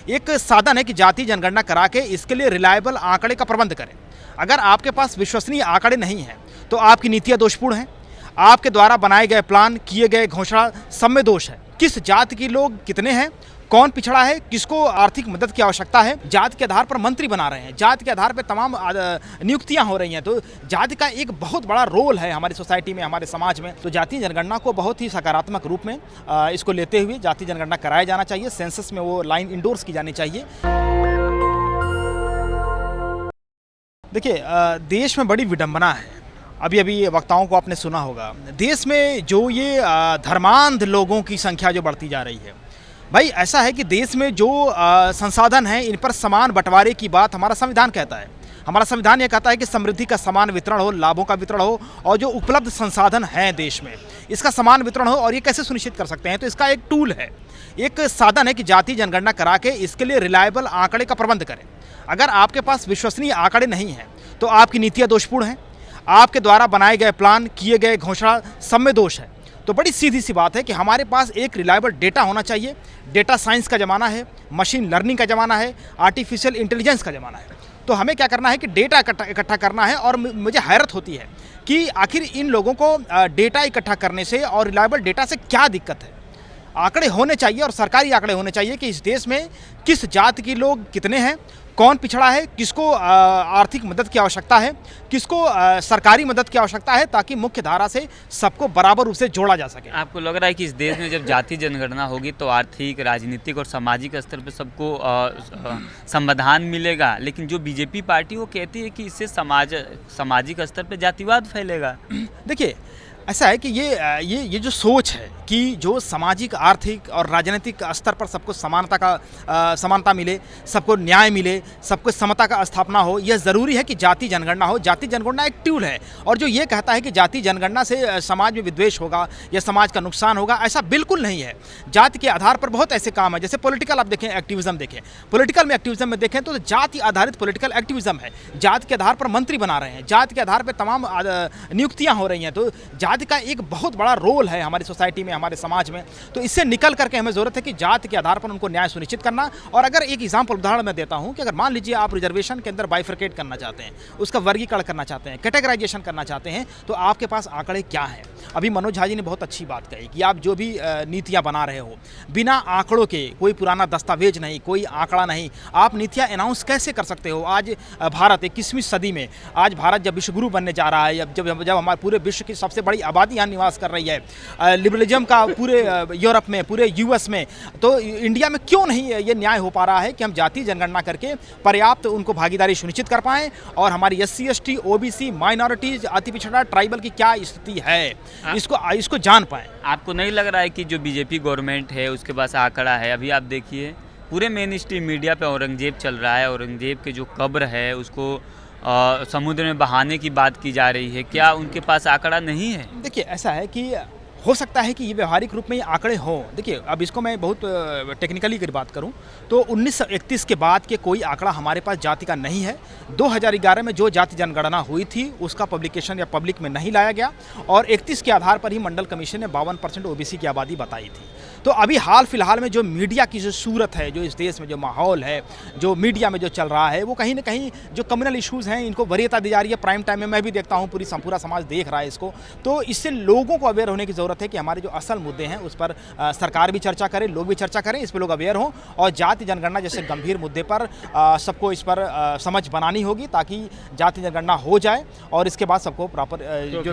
एक साधन है कि जाति जनगणना करा के इसके लिए रिलायबल आंकड़े का प्रबंध करें। अगर आपके पास विश्वसनीय आंकड़े नहीं हैं तो आपकी नीतियाँ दोषपूर्ण हैं, आपके द्वारा बनाए गए प्लान, किए गए घोषणा सब में दोष है। किस जाति के लोग कितने हैं, कौन पिछड़ा है, किसको आर्थिक मदद की आवश्यकता है, जाति के आधार पर मंत्री बना रहे हैं, जाति के आधार पर तमाम नियुक्तियां हो रही हैं। तो जाति का एक बहुत बड़ा रोल है हमारी सोसाइटी में, हमारे समाज में। तो जाति जनगणना को बहुत ही सकारात्मक रूप में इसको लेते हुए जाति जनगणना कराया जाना चाहिए। सेंसस में वो लाइन इंडोर्स की जानी चाहिए। देखिए, देश में बड़ी विडंबना है। अभी वक्ताओं को आपने सुना होगा, देश में जो ये धर्मांध लोगों की संख्या जो बढ़ती जा रही है। भाई, ऐसा है कि देश में जो संसाधन हैं इन पर समान बंटवारे की बात हमारा संविधान कहता है। हमारा संविधान ये कहता है कि समृद्धि का समान वितरण हो, लाभों का वितरण हो, और जो उपलब्ध संसाधन हैं देश में इसका समान वितरण हो। और ये कैसे सुनिश्चित कर सकते हैं? तो इसका एक टूल है, एक साधन है कि जाति जनगणना करा के इसके लिए रिलायबल आंकड़े का प्रबंध करें। अगर आपके पास विश्वसनीय आंकड़े नहीं हैं तो आपकी नीतियाँ दोषपूर्ण हैं, आपके द्वारा बनाए गए प्लान, किए गए घोषणा सब में दोष है। तो बड़ी सीधी सी बात है कि हमारे पास एक रिलायबल डेटा होना चाहिए। डेटा साइंस का ज़माना है, मशीन लर्निंग का ज़माना है, आर्टिफिशियल इंटेलिजेंस का ज़माना है। तो हमें क्या करना है कि डेटा इकट्ठा करना है। और मुझे हैरत होती है कि आखिर इन लोगों को डेटा इकट्ठा करने से और रिलायबल डेटा से क्या दिक्कत है। आंकड़े होने चाहिए और सरकारी आंकड़े होने चाहिए कि इस देश में किस जाति के लोग कितने हैं, कौन पिछड़ा है, किसको आर्थिक मदद की आवश्यकता है, किसको सरकारी मदद की आवश्यकता है, ताकि मुख्य धारा से सबको बराबर रूप से जोड़ा जा सके। आपको लग रहा है कि इस देश में जब जाति जनगणना होगी तो आर्थिक, राजनीतिक और सामाजिक स्तर पर सबको समाधान मिलेगा, लेकिन जो बीजेपी पार्टी वो कहती है कि इससे सामाजिक स्तर पर जातिवाद फैलेगा? देखिए, ऐसा है कि ये जो सोच है कि जो सामाजिक, आर्थिक और राजनीतिक स्तर पर सबको समानता मिले, सबको न्याय मिले, सबको समता का स्थापना हो, यह ज़रूरी है कि जाति जनगणना हो। जाति जनगणना एक टूल है। और जो ये कहता है कि जाति जनगणना से समाज में विद्वेष होगा या समाज का नुकसान होगा, ऐसा बिल्कुल नहीं है। जाति के आधार पर बहुत ऐसे काम है, जैसे पॉलिटिकल आप देखें, एक्टिविज्म देखें, पॉलिटिकल में एक्टिविज्म में देखें तो जाति आधारित पॉलिटिकल एक्टिविज्म है। जाति के आधार पर मंत्री बना रहे हैं, जाति के आधार पर तमाम नियुक्तियाँ हो रही हैं। तो जाति का एक बहुत बड़ा रोल है हमारी सोसाइटी में, हमारे समाज में। तो इससे निकल करके हमें ज़रूरत है कि जाति के आधार पर उनको न्याय सुनिश्चित करना। और अगर एक एग्जाम्पल, उदाहरण मैं देता हूं कि अगर मान लीजिए आप रिजर्वेशन के अंदर बाइफरकेट करना चाहते हैं, उसका वर्गीकरण करना चाहते हैं, कैटेगराइजेशन करना चाहते हैं, तो आपके पास आंकड़े क्या हैं? अभी मनोज झा जी ने बहुत अच्छी बात कही कि आप जो भी नीतियाँ बना रहे हो, बिना आंकड़ों के, कोई पुराना दस्तावेज नहीं, कोई आंकड़ा नहीं, आप नीतियाँ अनाउंस कैसे कर सकते हो? आज भारत 21वीं सदी में, आज भारत जब विश्वगुरु बनने जा रहा है, जब हमारे पूरे विश्व की सबसे बड़ी आबादी यहाँ निवास कर रही है, लिबरलिज्म का पूरे यूरोप में, पूरे यूएस में, तो इंडिया में क्यों नहीं ये न्याय हो पा रहा है कि हम जाति जनगणना करके पर्याप्त उनको भागीदारी सुनिश्चित कर पाएं और हमारी SC ST OBC माइनॉरिटीज, अति पिछड़ा, ट्राइबल की क्या स्थिति है, इसको जान पाएं। आपको नहीं लग रहा है कि जो बीजेपी गवर्नमेंट है उसके पास आंकड़ा है? अभी आप देखिए पूरे मेन स्ट्रीम मीडिया पे औरंगजेब चल रहा है, औरंगजेब के जो कब्र है उसको समुद्र में बहाने की बात की जा रही है। क्या उनके पास आंकड़ा नहीं है? देखिए, ऐसा है कि हो सकता है कि ये व्यवहारिक रूप में ये आंकड़े हों। देखिए, अब इसको मैं बहुत टेक्निकली अगर बात करूं तो 1931 के बाद के कोई आंकड़ा हमारे पास जाति का नहीं है। 2011 में जो जाति जनगणना हुई थी उसका पब्लिकेशन या पब्लिक में नहीं लाया गया और 31 के आधार पर ही मंडल कमीशन ने 52% OBC की आबादी बताई थी। तो अभी हाल फिलहाल में जो मीडिया की जो सूरत है, जो इस देश में जो माहौल है, जो मीडिया में जो चल रहा है, वो कहीं ना कहीं जो कम्युनल इशूज़ हैं इनको वरीयता दी जा रही है। प्राइम टाइम में मैं भी देखता हूँ, पूरा समाज देख रहा है इसको। तो इससे लोगों को अवेयर होने की ज़रूरत है कि हमारे जो असल मुद्दे हैं उस पर सरकार भी चर्चा करे, लोग भी चर्चा करें, इस पर लोग अवेयर हों और जाति जनगणना जैसे गंभीर मुद्दे पर सबको इस पर समझ बनानी होगी ताकि जाति जनगणना हो जाए और इसके बाद सबको प्रॉपर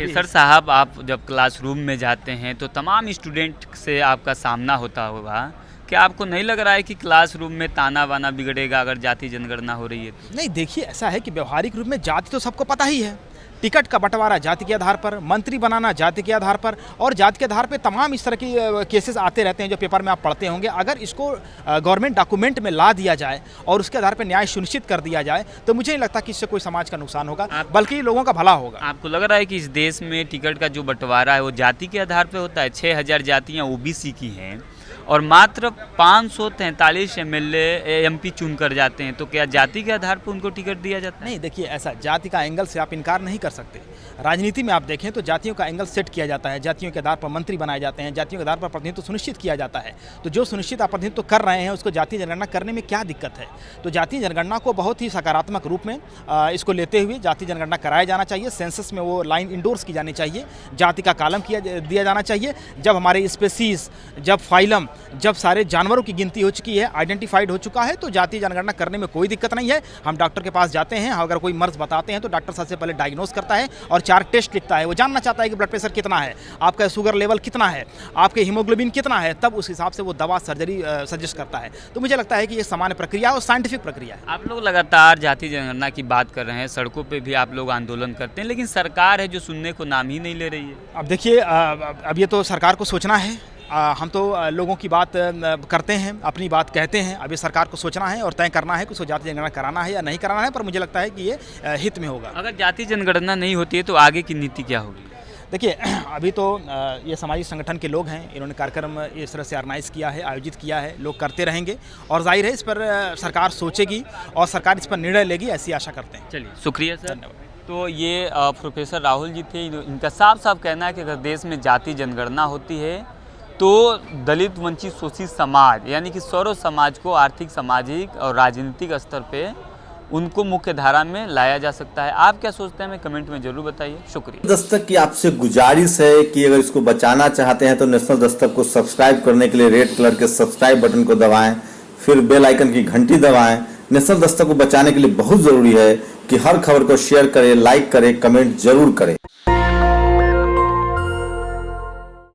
सर साहब, आप जब क्लासरूम में जाते हैं तो तमाम स्टूडेंट से आपका सामना होता होगा, क्या आपको नहीं लग रहा है कि क्लासरूम में ताना बाना बिगड़ेगा अगर जाति जनगणना हो रही है? नहीं, देखिए, ऐसा है कि व्यवहारिक रूप में जाति तो सबको पता ही है। टिकट का बंटवारा जाति के आधार पर, मंत्री बनाना जाति के आधार पर और जाति के आधार पर तमाम इस तरह की केसेस आते रहते हैं जो पेपर में आप पढ़ते होंगे। अगर इसको गवर्नमेंट डॉक्यूमेंट में ला दिया जाए और उसके आधार पर न्याय सुनिश्चित कर दिया जाए तो मुझे नहीं लगता कि इससे कोई समाज का नुकसान होगा, बल्कि लोगों का भला होगा। आपको लग रहा है कि इस देश में टिकट का जो बंटवारा है वो जाति के आधार पर होता है? 6000 जातियाँ OBC की हैं और मात्र 543 एमपी चुनकर जाते हैं, तो क्या जाति के आधार पर उनको टिकट दिया जाता है? नहीं, देखिए ऐसा जाति का एंगल से आप इनकार नहीं कर सकते। राजनीति में आप देखें तो जातियों का एंगल सेट किया जाता है, जातियों के आधार पर मंत्री बनाए जाते हैं, जातियों के आधार पर प्रतिनिधित्व सुनिश्चित किया जाता है। तो जो सुनिश्चित आप प्रतिनिधित्व कर रहे हैं उसको जातीय जनगणना करने में क्या दिक्कत है? तो जातीय जनगणना को बहुत ही सकारात्मक रूप में इसको लेते हुए जातीय जनगणना कराया जाना चाहिए। सेंसस में वो लाइन इंडोर्स की जानी चाहिए, जाति का कॉलम दिया जाना चाहिए। जब हमारे स्पेसीज, जब फाइलम, जब सारे जानवरों की गिनती हो चुकी है, आइडेंटिफाइड हो चुका है, तो जातीय जनगणना करने में कोई दिक्कत नहीं है। हम डॉक्टर के पास जाते हैं, अगर कोई मर्ज बताते हैं तो डॉक्टर सबसे पहले डायग्नोस करता है और 4 टेस्ट लिखता है। वो जानना चाहता है कि ब्लड प्रेशर कितना है, आपका शुगर लेवल कितना है, आपके हीमोग्लोबिन कितना है, तब उस हिसाब से वो दवा सर्जरी सजेस्ट करता है। तो मुझे लगता है कि ये सामान्य प्रक्रिया और साइंटिफिक प्रक्रिया है। आप लोग लगातार जाति जनगणना की बात कर रहे हैं, सड़कों पे भी आप लोग आंदोलन करते हैं, लेकिन सरकार है जो सुनने को नाम ही नहीं ले रही है। अब देखिए, अब ये तो सरकार को सोचना है। हम तो लोगों की बात करते हैं, अपनी बात कहते हैं। अभी सरकार को सोचना है और तय करना है कि उसको जाति जनगणना कराना है या नहीं कराना है, पर मुझे लगता है कि ये हित में होगा। अगर जाति जनगणना नहीं होती है तो आगे की नीति क्या होगी? देखिए, अभी तो ये सामाजिक संगठन के लोग हैं, इन्होंने कार्यक्रम इस तरह से ऑर्गेनाइज़ किया है, आयोजित किया है, लोग करते रहेंगे और जाहिर है इस पर सरकार सोचेगी और सरकार इस पर निर्णय लेगी, ऐसी आशा करते हैं। चलिए, शुक्रिया सर। धन्यवाद। तो ये प्रोफेसर राहुल जी थे। इनका साफ साफ कहना है कि अगर देश में जाति जनगणना होती है तो दलित, वंचित, शोषित समाज यानी कि सर्व समाज को आर्थिक, सामाजिक और राजनीतिक स्तर पे उनको मुख्य धारा में लाया जा सकता है। आप क्या सोचते हैं, हमें कमेंट में जरूर बताइए। शुक्रिया। दस्तक की आपसे गुजारिश है कि अगर इसको बचाना चाहते हैं तो नेशनल दस्तक को सब्सक्राइब करने के लिए रेड कलर के सब्सक्राइब बटन को दबाएं, फिर बेल आइकन की घंटी दबाएं। नेशनल दस्तक को बचाने के लिए बहुत जरूरी है कि हर खबर को शेयर करें, लाइक करें, कमेंट जरूर करें।